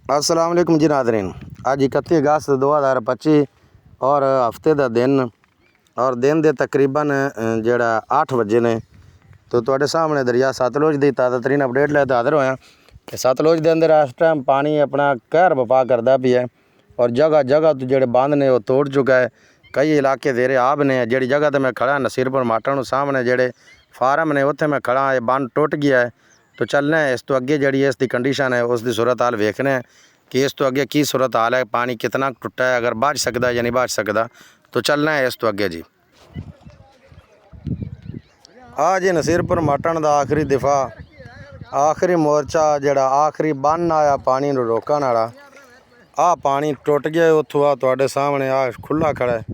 अस्सलाम वालेकुम जी नाज़रीन। अज 31 अगस्त 2025 और हफ्ते का दिन और दिन के तकरीबन जड़ा 8 बजे ने। तो तुहाडे सामने दरिया सतलुज की ताज़ा तरीन अपडेट लैके हाजिर होया कि सतलुज के अंदर इस टाइम पानी अपना कहर बपा करता भी है और जगह जगह तो जोड़े बंद ने वो तोड़ चुका है। कई इलाके जेरे आब ने। जी जगह तो मैं खड़ा नसीरपुर माटन सामने जोड़े फार्म ने उत्थे मैं खड़ा, ये बंद टुट गया है। तो चलना है इस तो अगे जी इसकी कंडीशन है उसकी सूरत हाल वेखने हैं कि इस तो अगे की सूरत हाल है, पानी कितना टुटा है, अगर बच सकता या नहीं बच सकता। तो चलना है इस तो अगे जी। आ जी नसीरपुर माटन का आखिरी दिफा, आखिरी मोर्चा जड़ा आखिरी बन आया पानी रोकने वाला। आ पानी टुट गया उतों, आ तुहाडे सामने आ खुला खड़ा है।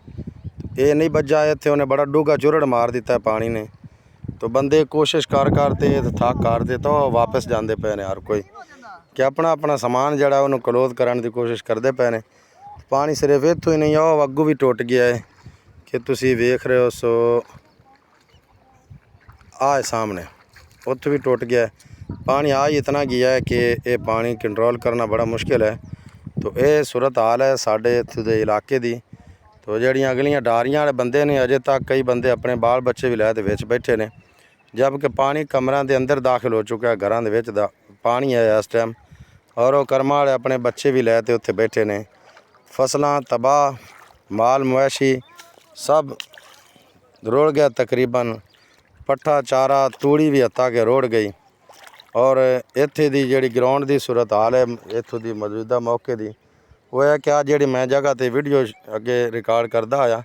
ये नहीं बजा इत्थे, उन्हें बड़ा डूंगा चुरड़ मार दिता है पानी ने। तो बंदे कोशिश करते थक करते तो वापस जाते पे ने हर कोई कि अपना अपना समान जड़ा उन्होंने क्लोज करने की कोशिश करते पे ने। पानी सिर्फ इतों ही नहीं, आओ अगू भी टुट गया है कि तुसी वेख रहे हो। सो आ सामने उत्थे भी टुट गया है। पानी आ ही इतना गया है कि ये पानी कंट्रोल करना बड़ा मुश्किल है। तो ये सूरत हाल है साढ़े इत्थे दे इलाके दी। तो जड़ियाँ अगलियाँ डारियाँ वाले बंदे ने, अजे तक कई बंदे अपने बाल बच्चे भी लैके विच बैठे ने, जबकि पानी कमरों के अंदर दाखिल हो चुका है। घरों के पानी है इस टाइम, और वो कर्मा वाले अपने बच्चे भी लैके उत्थे बैठे ने। फसलां तबाह, माल मवेशी सब रुड़ गया तकरीबन। पट्ठा चारा तूड़ी भी हत्ता के रुड़ गई। और इत्थे दी जिहड़ी ग्राउंड की सूरत हाल है इत्थों की मौजूदा मौके की वो है कि जी मैं जगह तो वीडियो अगे रिकॉर्ड करता आया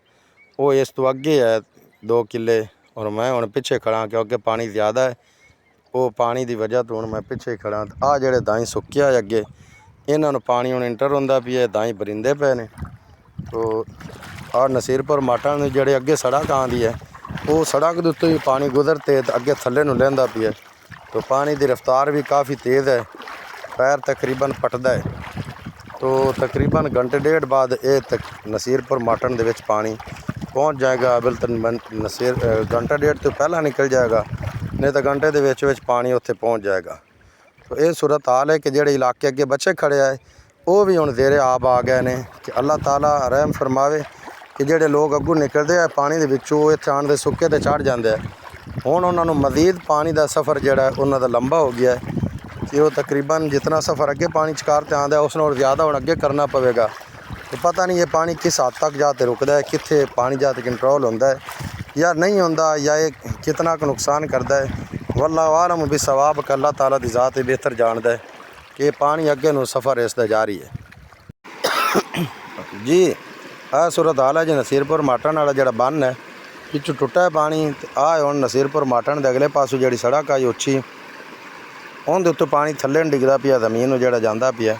वो इस तो अगे है 2 किले, और मैं हुण पिछे खड़ा क्योंकि पानी ज़्यादा है। वो पानी की वजह तो हुण मैं पिछे खड़ा। आ जिहड़े दाई सुक्या है अगे, इन्होंने पानी हुण इंटर होंदा भी है, दाई बरिंदे पे ने। तो आ नसीरपुर माटन जिहड़े अगे सड़क आँदी है, वो सड़क के उत्ते भी पानी गुजरते तो अगे थल्ले नूं लैंदा पिया। तो पानी की रफ्तार भी काफ़ी तेज़ है, पैर तकरीबन पटदा है। तो तकरीबन घंटे डेढ़ बाद ये नसीरपुर माटन दे विच पानी पहुँच जाएगा। बिल्कुल नसीर घंटा डेढ़ तो पहला निकल जाएगा, नहीं तो घंटे के विच पानी उत्थे पहुँच जाएगा। तो ये सूरत हाल है कि जोड़े इलाके अगे बच्चे खड़े आए वो भी हुण जेरे आब आ गए ने कि अल्लाह ताला रहम फरमावे कि जोड़े लोग अगू निकलते हैं पानी के विचों इत्थे आण दे सुक्के ते चढ़ जाते हैं। हुण उन्होंने मजीद पानी का सफ़र जोड़ा उन्होंने लंबा हो गया है कि वो तकरीबन जितना सफ़र अगे पानी चकारते आंदा है उसनों ज़्यादा हुण अगे करना पवेगा। तो पता नहीं ये पानी किस हद तक जाते रुकता है, कित्थे पानी जाते कंट्रोल होंदा है या नहीं होंदा, या ये कितना का नुकसान करता है। वल्लाहु आलम भी सवाब का अल्लाह ताला दी ज़ात ही बेहतर जानता है कि पानी अगे नूं सफ़र इसदा जारी है। जी आ सूरत हाल है जी नसीरपुर माटन वाला जोड़ा बन है, पिछू टुटा है पानी। आ हुण नसीरपुर माटन के अगले पासों जी सड़क आई उच्ची, उनके उत्ते पानी थल्ले डिगदा पिया, जमीन जोड़ा जाता पिया।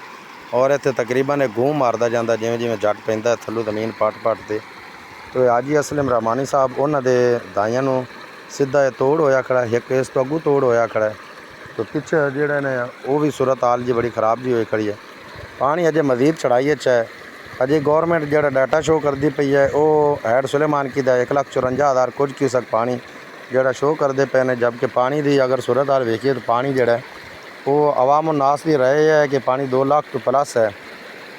और इत्थे तकरीबन एक घूम मारदा जांदा जिवें जिवें जट पैंदा थल्लों जमीन पट पट ते। तो हाजी असलम रहमानी साहब उन्होंने दाइयां नूं सीधा ये तोड़ होया खड़ा है, एक इस तो अगू तोड़ होया खड़ा है। तो पिछे जिहड़े ने वो भी सूरत हाल जी बड़ी खराब जी हुई खड़ी है। पानी अजे मजीद चढ़ाई है। अजे गौरमेंट जिहड़ा डाटा शो करती पई है वो हैड सुलेमान की 1,54,000 कुछ क्यूसक पानी जिहड़ा शो करते पे ने, जबकि पानी की अगर सूरत हाल वेखिए तो पानी जिहड़ा वो अवाम उन्नास भी रहे है कि पानी 2 लाख तो प्लस है।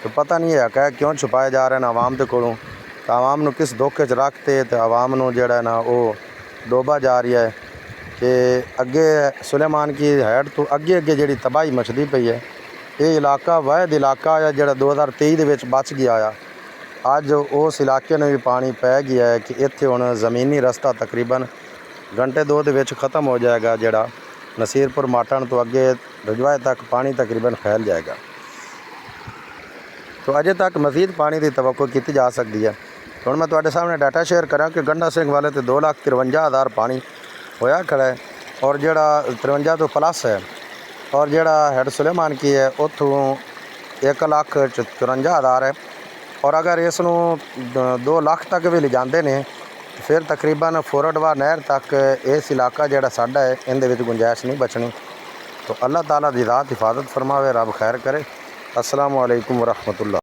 तो पता नहीं है क्या क्यों छुपाए जा रहे हैं आवाम के कोलों, तो आवाम नूं किस धोखे च रखते तो आवाम नूं जिहड़ा ना वो डोबा जा रही है कि अगे सुलेमान की हैड तो अगे अगे जिहड़ी तबाही मचदी पई है। ये इलाका वैद इलाका है जिहड़ा 2023 दे विच बच गया आ। अज उस इलाके में भी पानी पै गया है कि इत्थे हुण ज़मीनी रस्ता तकरीबन घंटे 2 दे विच ख़त्म हो जाएगा। जिहड़ा नसीरपुर माटन तो अगे रजवाए तक पानी तकरीबन फैल जाएगा। तो अजे तक मजीद पानी की तवक्को की जा सकती है। हुण मैं तुहाडे सामने डाटा शेयर करा कि गंडा सिंह वाले तो 2,53,000 पानी होया खड़ा है, और जिहड़ा 53 तो प्लस है। और जिहड़ा हैड सुलेमान की है उत्थों 1,54,000 है। और अगर इसनूं 2 लाख तक भी ले जाते हैं फिर तकरीबन फुरडवा नहर तक इस इलाका जिहड़ा साडा है इहदे विच गुंजाइश नहीं बचनी। तो अल्लाह ताला दी ज़ात हिफाजत फरमावे, रब खैर करे। अस्सलामु अलैकुम व रहमतुल्लाह।